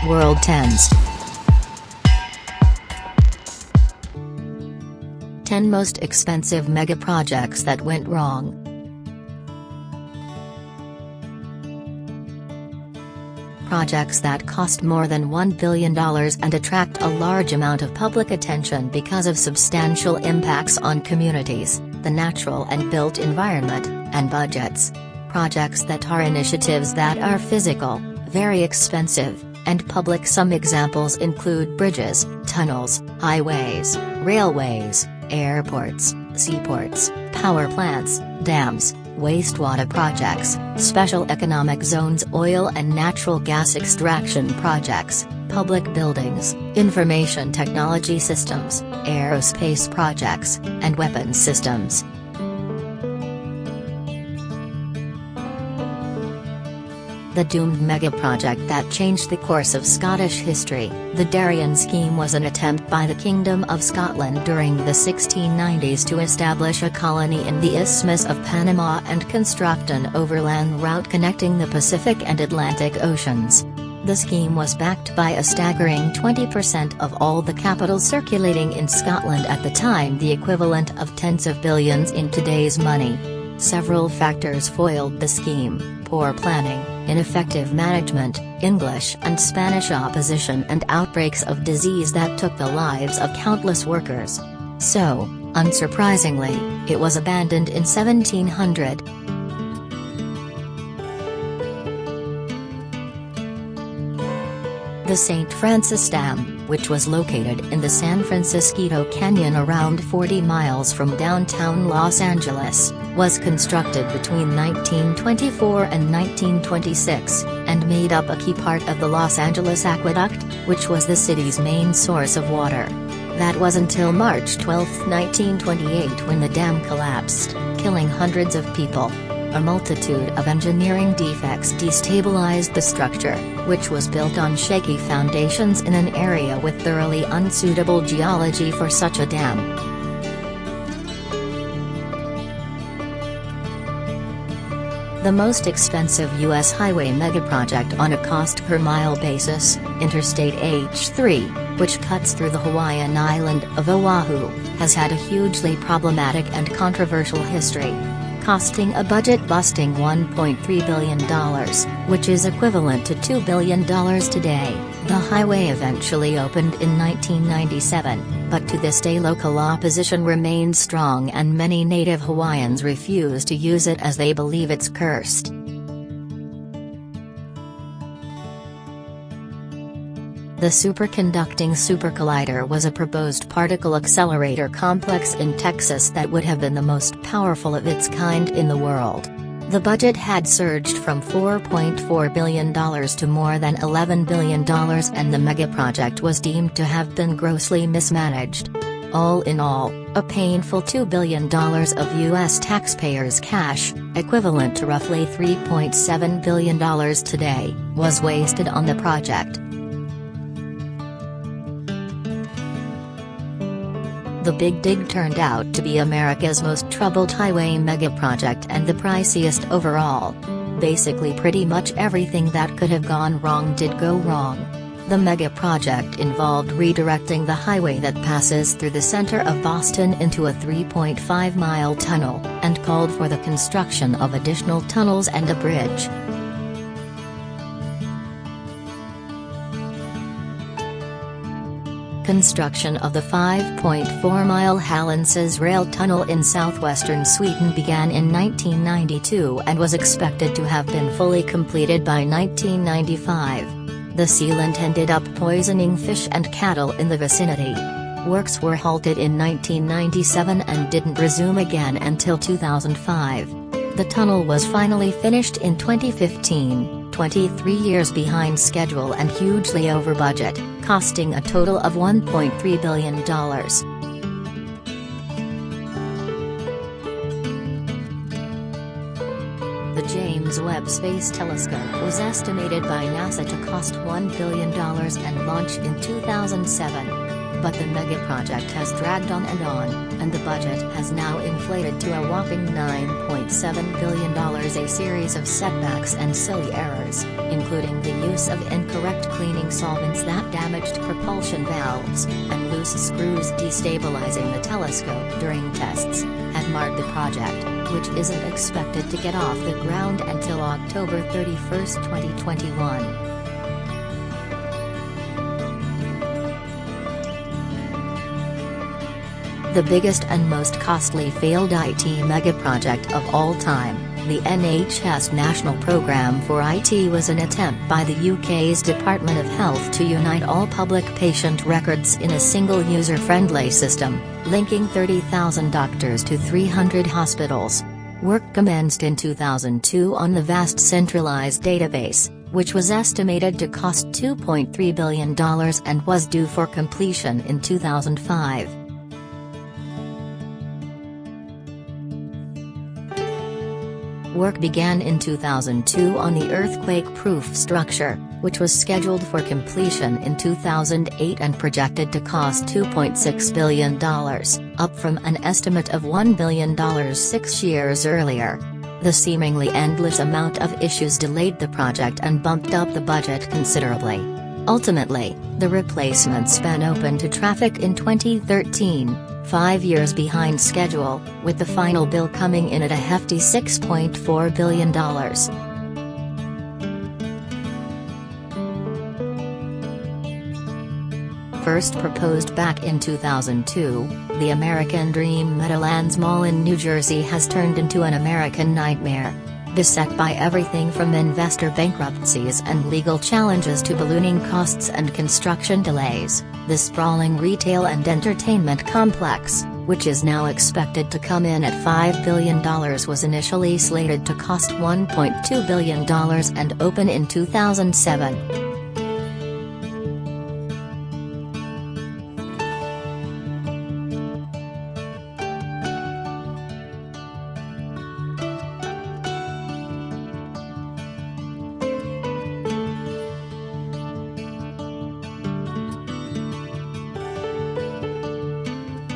World Tenz. 10 most expensive megaprojects that went wrong. Projects that cost more than $1 billion and attract a large amount of public attention because of substantial impacts on communities, the natural and built environment, and budgets. Projects that are initiatives that are physical, very expensive, and public. Some examples include bridges, tunnels, highways, railways, airports, seaports, power plants, dams, wastewater projects, special economic zones, oil and natural gas extraction projects, public buildings, information technology systems, aerospace projects, and weapons systems. The doomed megaproject that changed the course of Scottish history, the Darien Scheme, was an attempt by the Kingdom of Scotland during the 1690s to establish a colony in the Isthmus of Panama and construct an overland route connecting the Pacific and Atlantic Oceans. The scheme was backed by a staggering 20% of all the capital circulating in Scotland at the time, the equivalent of tens of billions in today's money. Several factors foiled the scheme: poor planning, ineffective management, English and Spanish opposition, and outbreaks of disease that took the lives of countless workers. So, unsurprisingly, it was abandoned in 1700. The St. Francis Dam, which was located in the San Francisco Canyon around 40 miles from downtown Los Angeles, was constructed between 1924 and 1926, and made up a key part of the Los Angeles Aqueduct, which was the city's main source of water. That was until March 12, 1928, when the dam collapsed, killing hundreds of people. A multitude of engineering defects destabilized the structure, which was built on shaky foundations in an area with thoroughly unsuitable geology for such a dam. The most expensive U.S. highway megaproject on a cost-per-mile basis, Interstate H3, which cuts through the Hawaiian island of Oahu, has had a hugely problematic and controversial history. Costing a budget-busting $1.3 billion, which is equivalent to $2 billion today, the highway eventually opened in 1997, but to this day local opposition remains strong and many native Hawaiians refuse to use it as they believe it's cursed. The superconducting supercollider was a proposed particle accelerator complex in Texas that would have been the most powerful of its kind in the world. The budget had surged from $4.4 billion to more than $11 billion, and the megaproject was deemed to have been grossly mismanaged. All in all, a painful $2 billion of U.S. taxpayers' cash, equivalent to roughly $3.7 billion today, was wasted on the project. The Big Dig turned out to be America's most troubled highway megaproject and the priciest overall. Basically pretty much everything that could have gone wrong did go wrong. The megaproject involved redirecting the highway that passes through the center of Boston into a 3.5-mile tunnel, and called for the construction of additional tunnels and a bridge. Construction of the 5.4-mile Hallandsås rail tunnel in southwestern Sweden began in 1992 and was expected to have been fully completed by 1995. The sealant ended up poisoning fish and cattle in the vicinity. Works were halted in 1997 and didn't resume again until 2005. The tunnel was finally finished in 2015, 23 years behind schedule and hugely over budget, costing a total of $1.3 billion. The James Webb Space Telescope was estimated by NASA to cost $1 billion and launch in 2007. But the mega-project has dragged on, and the budget has now inflated to a whopping $9.7 billion. A series of setbacks and silly errors, including the use of incorrect cleaning solvents that damaged propulsion valves, and loose screws destabilizing the telescope during tests, had marred the project, which isn't expected to get off the ground until October 31, 2021. The biggest and most costly failed IT megaproject of all time, the NHS National Programme for IT, was an attempt by the UK's Department of Health to unite all public patient records in a single user-friendly system, linking 30,000 doctors to 300 hospitals. Work commenced in 2002 on the vast centralised database, which was estimated to cost $2.3 billion and was due for completion in 2005. Work began in 2002 on the earthquake-proof structure, which was scheduled for completion in 2008 and projected to cost $2.6 billion, up from an estimate of $1 billion 6 years earlier. The seemingly endless amount of issues delayed the project and bumped up the budget considerably. Ultimately, the replacement span open to traffic in 2013. 5 years behind schedule, with the final bill coming in at a hefty $6.4 billion. First proposed back in 2002, the American Dream Meadowlands Mall in New Jersey has turned into an American nightmare. Beset by everything from investor bankruptcies and legal challenges to ballooning costs and construction delays, the sprawling retail and entertainment complex, which is now expected to come in at $5 billion, was initially slated to cost $1.2 billion and open in 2007.